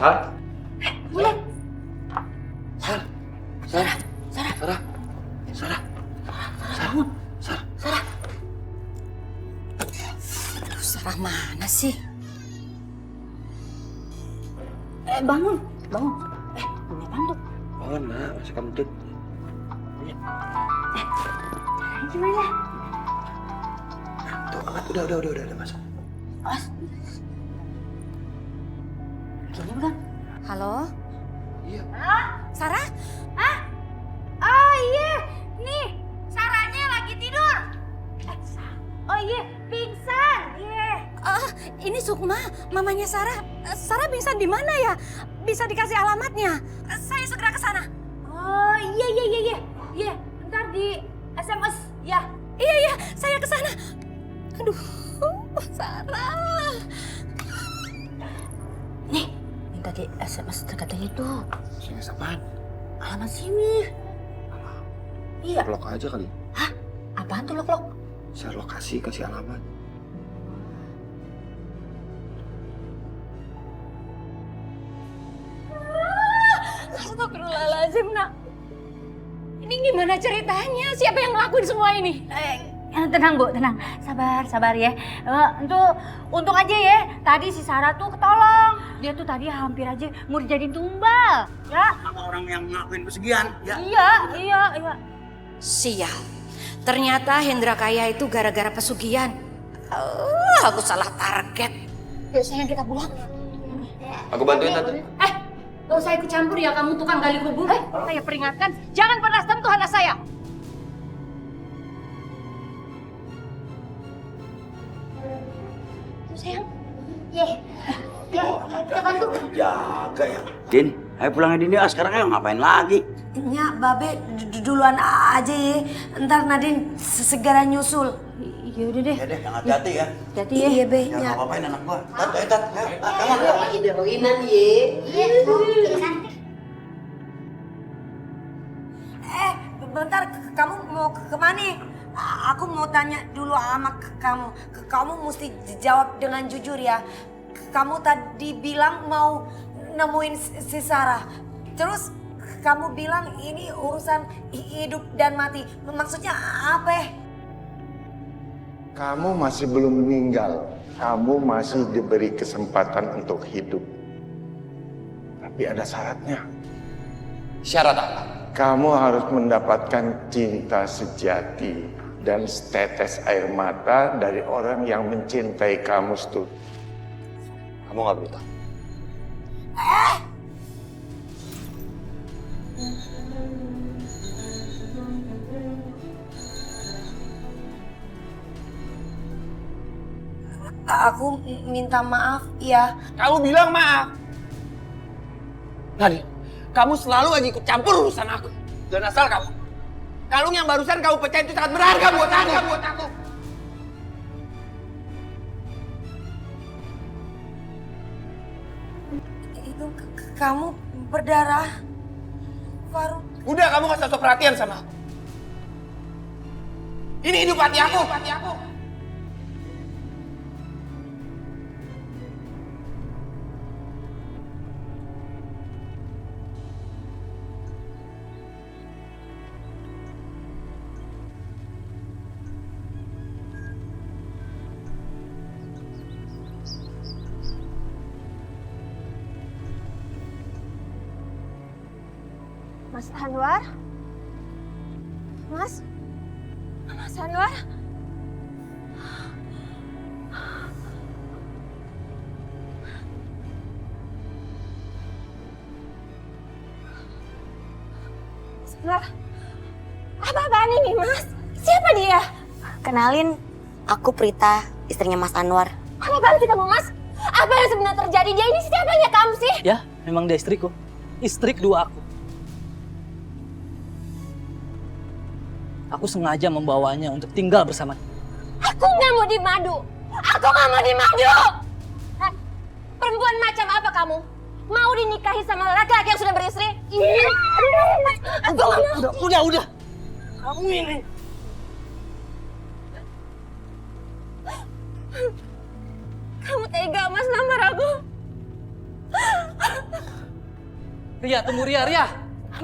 Sarah. Mulai. Sarah. Sarah. Sarah. Sarah. Sarah. Bangun. Sarah. Sarah. Aduh, Sarah mana sih? Bangun. Bangun. Ini apaan tuh? Bangun, Nak. Masih kamu tuh. Caranya gimana? Tuh, angkat. Udah masuk. Mas. Gini bukan? Halo? Iya. Sarah? Hah? Oh iya, nih Sarahnya lagi tidur. Oh iya, pingsan. Iya. Ini Sukma, mamanya Sarah. Sarah pingsan di mana ya? Bisa dikasih alamatnya? Saya segera ke sana. Oh iya. Iya, ntar di SMS ya. Iya, saya ke sana. Aduh, Sarah. Nih, minta di SMS terkadang itu. SMS apaan? Alamat sini. Iya. Lok aja kali. Hah? Apaan tuh lok? Share lokasi, kasih alamat. Astagfirullahaladzim, Nak. Ini gimana ceritanya? Siapa yang ngelakuin semua ini? Tenang, Bu, tenang. Sabar ya. Untung aja ya, tadi si Sarah tuh ketolong. Dia tuh tadi hampir aja mau dijadiin tumbal. Ya. Sama orang yang ngelakuin pesugihan, ya? Iya. Sial. Ternyata Hendra kaya itu gara-gara pesugihan. Aku salah target. Yuk sayang, kita pulang. Aku bantuin, Tante. Gak usah ikut campur ya, kamu tukang gali kubur. Saya peringatkan, jangan pernah sentuh anak saya. Sayang. Kita bantu. Jaga ya. Din, ayo pulangnya Din ya. Sekarang ayo ngapain lagi? Nya, Babe duluan aja ya. Ntar Nadine segera nyusul. Yaudah deh. Ya deh, yang hati-hati ya. Hati ya. Iya, Be. Jangan Nya. apa-apain anak gua. Tat, ayo Tat. Ayo, Doinan ye. Bentar, kamu mau kemana? Aku mau tanya dulu sama kamu. Kamu mesti jawab dengan jujur ya. Kamu tadi bilang mau nemuin si Sarah. Terus kamu bilang ini urusan hidup dan mati. Maksudnya apa? Kamu masih belum meninggal. Kamu masih diberi kesempatan untuk hidup. Tapi ada syaratnya. Syarat apa? Kamu harus mendapatkan cinta sejati dan setetes air mata dari orang yang mencintai kamu, Stu. Kamu gak berutang. Aku minta maaf ya. Kamu bilang maaf. Nadine, kamu selalu aja ikut campur urusan aku. Dan asal kamu, kalung yang barusan kamu pecah itu sangat berharga buat aku. Itu kamu berdarah, Faruk. Udah, kamu gak usah sok perhatian sama aku. Ini hidup hati aku. Mas Anwar? Mas Anwar? Mas Anwar? Apa-apaan ini, Mas? Siapa dia? Kenalin, aku Prita, istrinya Mas Anwar. Apa-apaan sih kamu, Mas? Apa yang sebenarnya terjadi? Dia ini siapanya kamu sih? Ya, memang dia istriku. Istri kedua aku. Aku sengaja membawanya untuk tinggal bersama. Aku nggak mau dimadu. Aku nggak mau dimadu. Hah? Perempuan macam apa kamu? Mau dinikahi sama laki-laki yang sudah beristri? Aku nggak mau. Udah. Kamu ini. Kamu tega, Mas, nampar aku. Ria, tunggu Ria, Ria.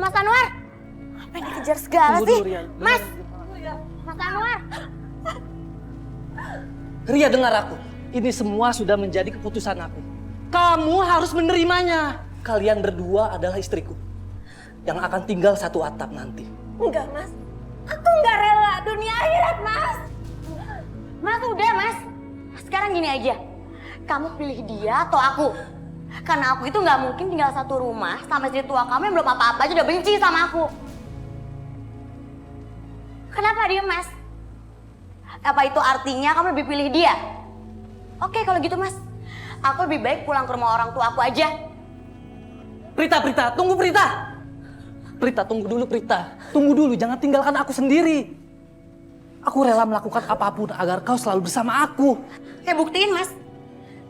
Mas Anwar, apa yang dikejar segala Tunggu sih? dulu, Ria. Mas, Mas Anwar. Ria, dengar aku. Ini semua sudah menjadi keputusan aku. Kamu harus menerimanya. Kalian berdua adalah istriku. Yang akan tinggal satu atap nanti. Enggak, Mas. Aku nggak rela dunia akhirat, Mas. Mas, udah, Mas. Sekarang gini aja. Kamu pilih dia atau aku? Karena aku itu nggak mungkin tinggal satu rumah sama istri tua kamu yang belum apa-apa aja udah benci sama aku. Kenapa dia, Mas? Apa itu artinya kamu lebih pilih dia? Oke, kalau gitu, Mas. Aku lebih baik pulang ke rumah orang tua aku aja. Prita, tunggu Prita. Prita, tunggu dulu Prita. Tunggu dulu, jangan tinggalkan aku sendiri. Aku rela melakukan apapun agar kau selalu bersama aku. Ya buktiin, Mas.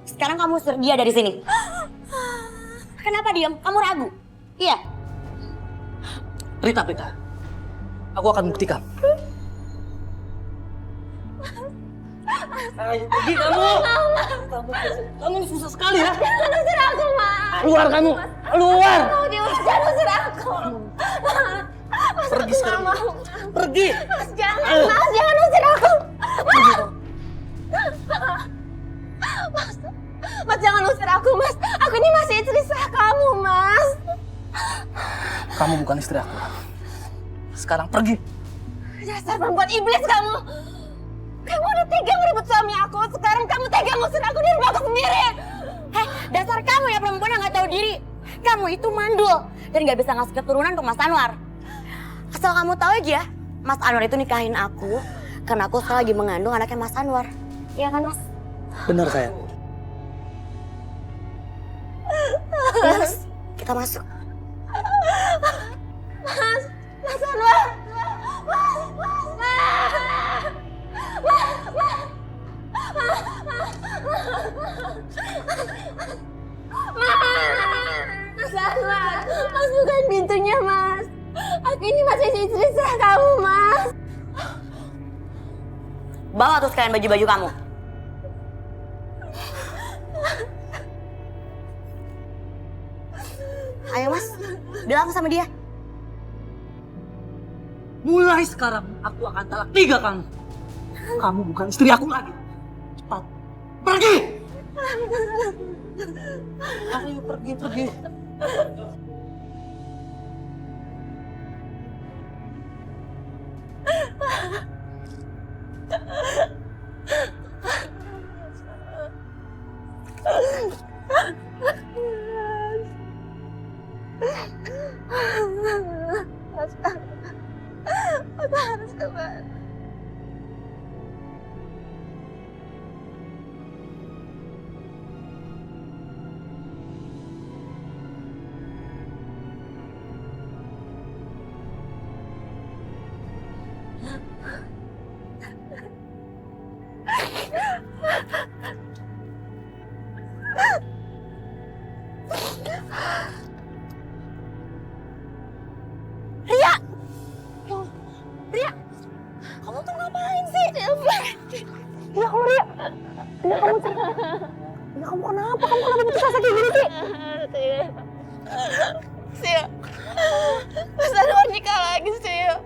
Sekarang kamu usir dia dari sini. Kenapa diam? Kamu ragu? Iya. Prita. Aku akan buktikan. Ayo, pergi kamu. Kamu susah sekali ya. Jangan usir aku, Mas. Keluar kamu. Keluar. Mau diusir, jangan usir aku. Mas, Pergi aku sekarang. nggak mau. Pergi. Mas, jangan usir aku. Mas, jangan usir aku, Mas. Aku ini masih istri sah kamu, Mas. Kamu bukan istri aku. Sekarang pergi. Dasar perempuan iblis kamu. Kamu udah tega merebut suami aku. Sekarang kamu tega ngusir aku dari rumah aku sendiri. Heh, dasar kamu ya perempuan yang gak tahu diri. Kamu itu mandul dan gak bisa ngasih keturunan untuk Mas Anwar. Asal kamu tahu aja, Mas Anwar itu nikahin aku karena aku sekarang lagi mengandung anaknya Mas Anwar. Iya kan, Mas? Benar sayang. Iya, Mas. Kita masuk. Mas Anwar. Mas Anwar, Mas bukan pintunya, Mas. Aku ini masih istri sah kamu, Mas. Bawa tuh sekalian baju-baju kamu. Ayo, Mas. Bilang sama dia. Mulai sekarang aku akan talak 3 kamu. Kamu bukan istri aku lagi. Cepat. Pergi. Ayo pergi. Aku harus kemana? Ria, kamu tuh ngapain sih? Ya kamu Ria, kamu kenapa? Kamu kenapa putus asa kayak gini sih? Sia, Mas Anwar nikah lagi Sia.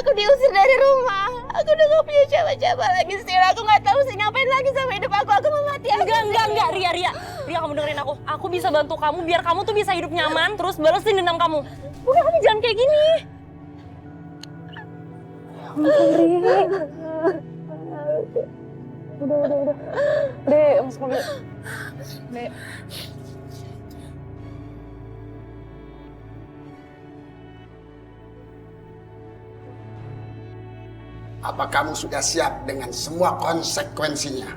Aku diusir dari rumah. Aku udah gak punya siapa-siapa lagi Sia. Aku gak tahu sih ngapain lagi sama hidup aku. Aku mau mati aja. Enggak, Ria, kamu dengerin aku. Aku bisa bantu kamu biar kamu tuh bisa hidup nyaman terus balesin dendam kamu. Udah, kamu jangan kayak gini. Udah. Dek, masuk mobil. Dek. Apa kamu sudah siap dengan semua konsekuensinya?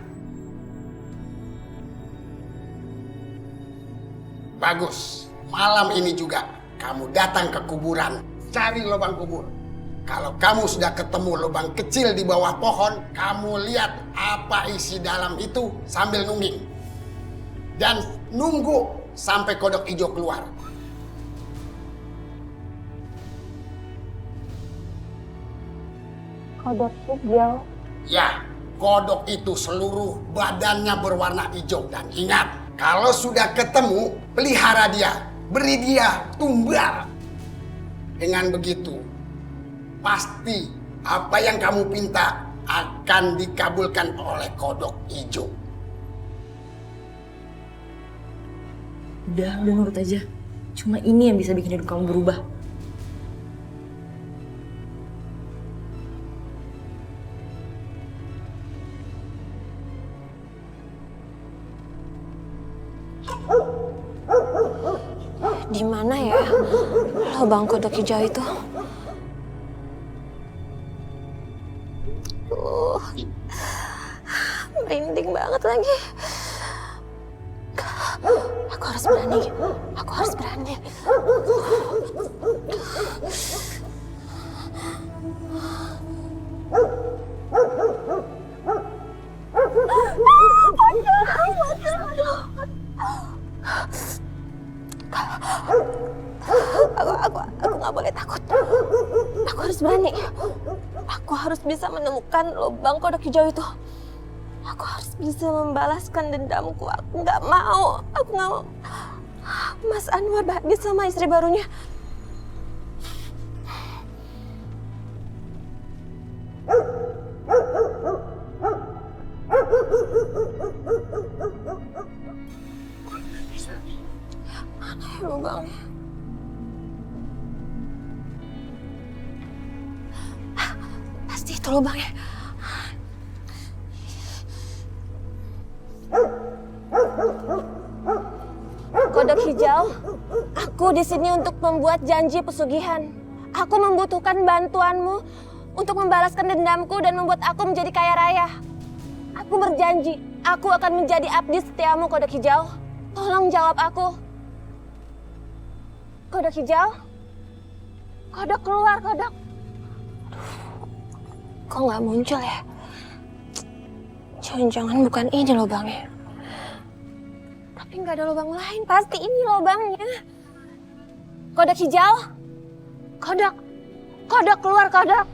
Bagus. Malam ini juga kamu datang ke kuburan, cari lubang kubur. Kalau kamu sudah ketemu lubang kecil di bawah pohon, kamu lihat apa isi dalam itu sambil nungging. Dan nunggu sampai kodok hijau keluar. Kodok hijau? Ya, kodok itu seluruh badannya berwarna hijau. Dan ingat, kalau sudah ketemu, pelihara dia. Beri dia tumbal. Dengan begitu, pasti apa yang kamu minta akan dikabulkan oleh kodok hijau. Udah nurut aja. Cuma ini yang bisa bikin hidup kamu berubah. Di mana ya lubang kodok hijau itu? Merinding banget lagi. Aku harus berani. Aku harus berani. Aku nggak boleh takut. Aku harus berani. Aku harus bisa menemukan lubang kodok hijau itu. Aku harus bisa membalaskan dendamku. Aku nggak mau. Aku nggak mau Mas Anwar bahagia sama istri barunya. Mana ya lubangnya? Pasti itu lubangnya. Kodok hijau, aku di sini untuk membuat janji pesugihan. Aku membutuhkan bantuanmu untuk membalaskan dendamku dan membuat aku menjadi kaya raya. Aku berjanji, aku akan menjadi abdi setiamu, Kodok hijau. Tolong jawab aku. Kodok hijau? Kodok keluar, kodok. Kok nggak muncul ya? Jangan-jangan bukan ini lubangnya. Tapi nggak ada lubang lain, pasti ini lubangnya. Kodok hijau? Kodok. Kodok keluar, kodok.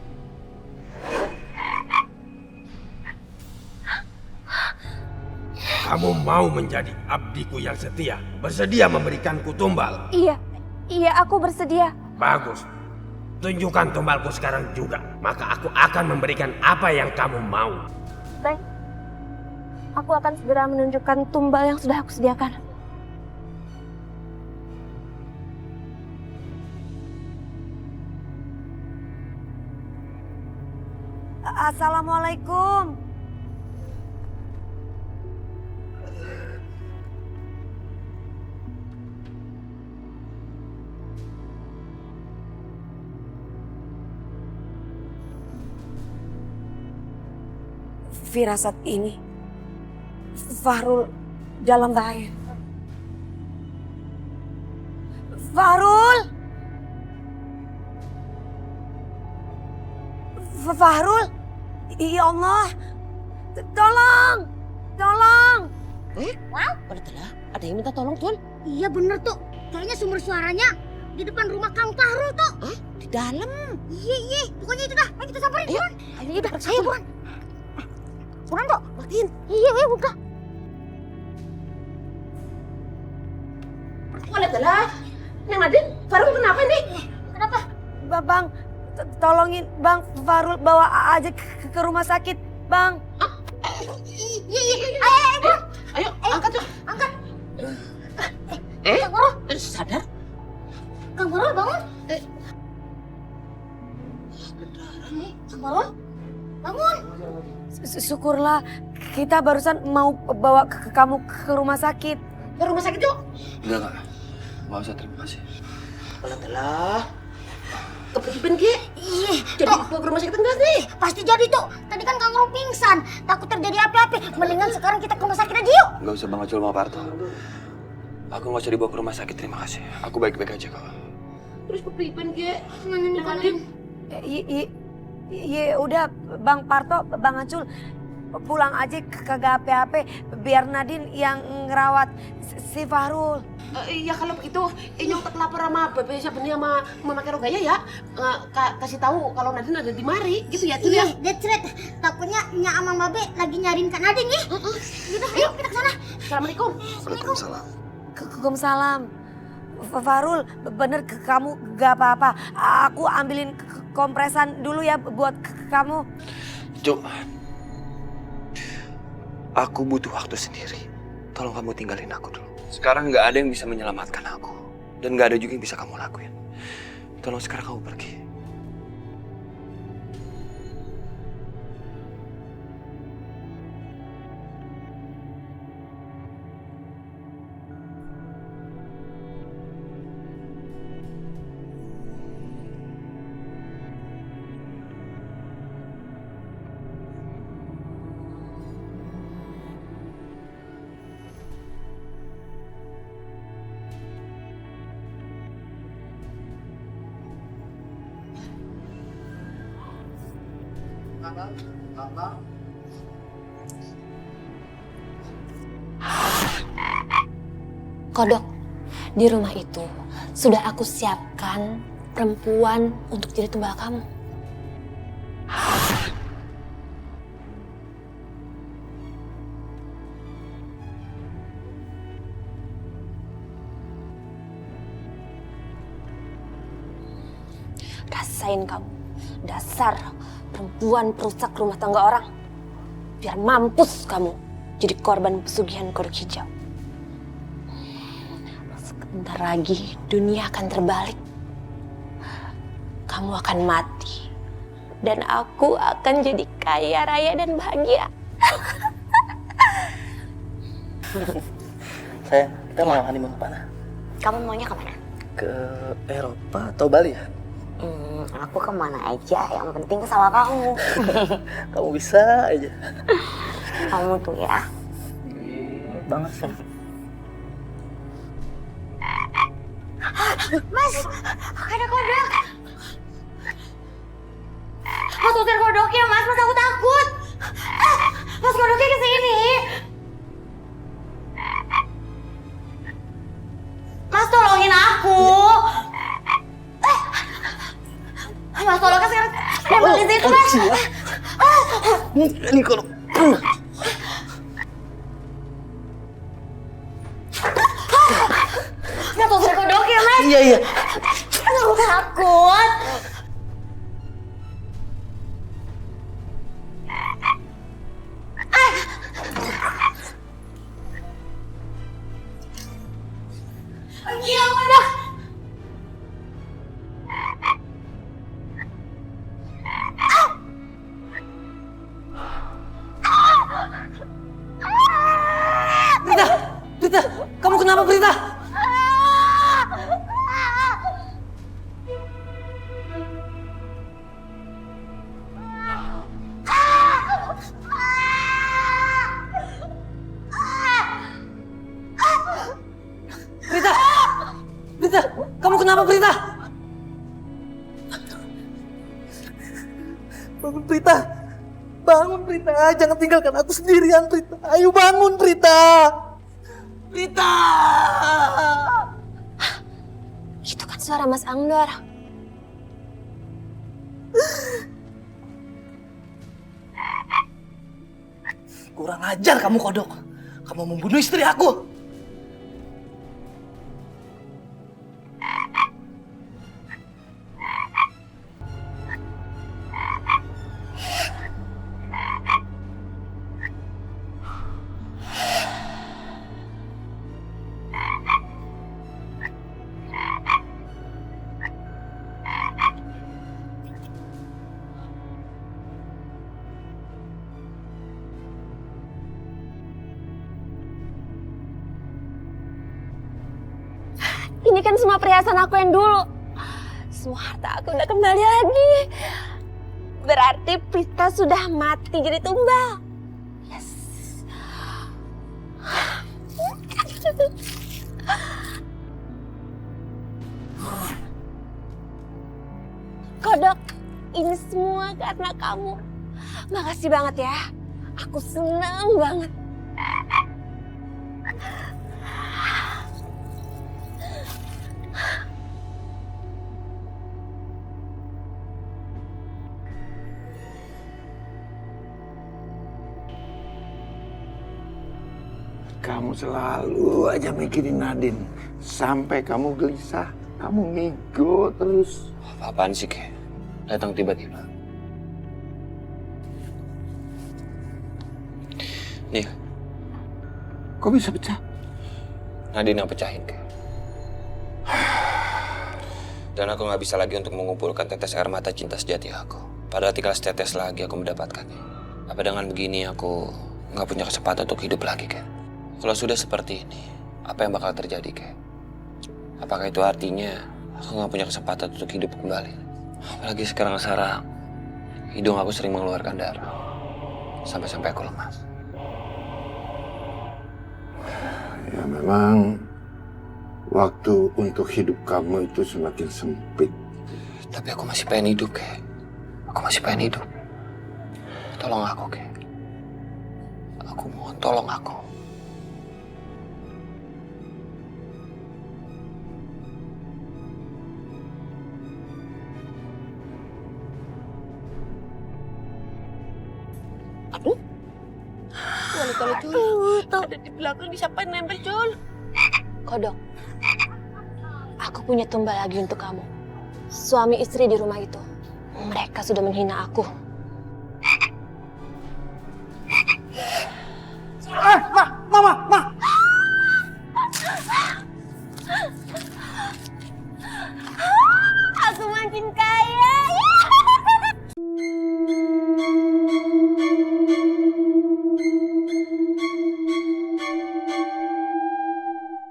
Kamu mau menjadi abdiku yang setia, bersedia memberikanku tumbal? Iya, aku bersedia. Bagus. Tunjukkan tumbalku sekarang juga, maka aku akan memberikan apa yang kamu mau. Baik. Aku akan segera menunjukkan tumbal yang sudah aku sediakan. Assalamualaikum. Firasat ini, Fahrul dalam bahaya. Fahrul! Fahrul! Ya Allah! Tolong! Tolong! Wow, ada yang minta tolong, Tun? Iya bener tuh, kayaknya sumber suaranya di depan rumah Kang Fahrul tuh. Hah? Di dalam? Iya, pokoknya itu dah. Ayo kita samperin, buruan. Ayo, buruan. Buruan, Dok. Matiin. Iya, buka. Walah, Neng Nadine, Fahrul kenapa nih? Kenapa? Bang, tolongin Bang Fahrul bawa aja ke rumah sakit, Bang. Iya. Ayo, Ayo, angkat tuh. angkat. Kang Fahrul, sadar? Kang Fahrul bangun. Kang Fahrul, bangun. Syukurlah kita barusan mau bawa kamu ke rumah sakit. Ke rumah sakit yuk. Enggak. Nggak usah, terima kasih. Walah, kepikiran Ki? Iya. Jadi bawa ke rumah sakit enggak nih? Pasti jadi tuh. Tadi kan Kang Fahrul pingsan. Takut terjadi apa-apa. Mendingan sekarang kita ke rumah sakit aja yuk. Nggak usah Bang Acul sama Parto. Aku nggak usah dibawa ke rumah sakit, terima kasih. Aku baik-baik aja kok. Terus kepikiran Ki? Neng Nadine. Iya udah Bang Parto, Bang Acul pulang aja kagak apa-apa biar Nadine yang ngerawat si Fahrul. Iya kalau begitu, Inyong tak lapor sama Bebe Sabeni sama Mama Kerogaya ya. Kasih tahu kalau Nadine ada di mari, gitu ya Cul ya. Iya, that's right. Takutnya Nya Amang Babe lagi nyariin Kak Nadine ya. Gitu, ayo kita ke sana. Assalamualaikum. Waalaikumsalam. Waalaikumsalam. Farul, bener kamu gak apa-apa. Aku ambilin kompresan dulu ya buat kamu. Cuk, aku butuh waktu sendiri. Tolong kamu tinggalin aku dulu. Sekarang nggak ada yang bisa menyelamatkan aku. Dan nggak ada juga yang bisa kamu lakuin. Tolong sekarang kamu pergi. Kodok, di rumah itu sudah aku siapkan perempuan untuk jadi tumbal kamu. Rasain kamu, dasar perempuan perusak rumah tangga orang. Biar mampus kamu jadi korban pesugihan kodok hijau. Sebentar lagi dunia akan terbalik. Kamu akan mati. Dan aku akan jadi kaya raya dan bahagia. Sayang, kita mau honeymoon kemana? Kamu maunya kemana? Ke Eropa atau Bali ya? Aku kemana aja, yang penting sama kamu. Kamu bisa aja. Kamu tuh ya. Banget sih. Mas, ada kodok. Mas, usir kodoknya, Mas. Mas, aku takut. Mas, kodoknya kesini. Mas, tolongin aku. Mas, tolongnya sekarang. Nempel di situ, Mas. Ini kodok. Mas, usir kodoknya, Mas. Iya. Aku takut. Gila, kodok. Prita, kamu kenapa Prita? Prita, kamu kenapa Prita? Bangun Prita, bangun Prita, jangan tinggalkan aku sendirian Prita. Ayo bangun Prita. Prita. Itu kan suara Mas Angdor. Kurang ajar kamu kodok. Kamu membunuh istri aku. Ini kan semua perhiasan aku yang dulu. Semua harta aku udah kembali lagi. Berarti Prita sudah mati jadi tumbal. Yes. Kodok, ini semua karena kamu. Makasih banget ya. Aku senang banget. Kamu selalu aja mikirin Nadine. Sampai kamu gelisah, kamu ngigo terus. Apaan sih, Kek? Datang tiba-tiba. Nih, Kok bisa pecah? Nadine yang pecahin, Kek. Dan aku nggak bisa lagi untuk mengumpulkan tetes air mata cinta sejati aku. Padahal tinggal setetes lagi aku mendapatkannya. Apa dengan begini aku nggak punya kesempatan untuk hidup lagi, Kek? Kalau sudah seperti ini, apa yang bakal terjadi, Kek? Apakah itu artinya aku nggak punya kesempatan untuk hidup kembali? Apalagi sekarang hidung aku sering mengeluarkan darah. Sampai-sampai aku lemas. Ya memang waktu untuk hidup kamu itu semakin sempit. Tapi aku masih pengen hidup, Kek. Aku masih pengen hidup. Tolong aku, Kek. Aku mohon, tolong aku. Aduh. Kalau Jul, ada di belakang siapa yang nempel Jul? Kodok, aku punya tumbal lagi untuk kamu. Suami istri di rumah itu, mereka sudah menghina aku.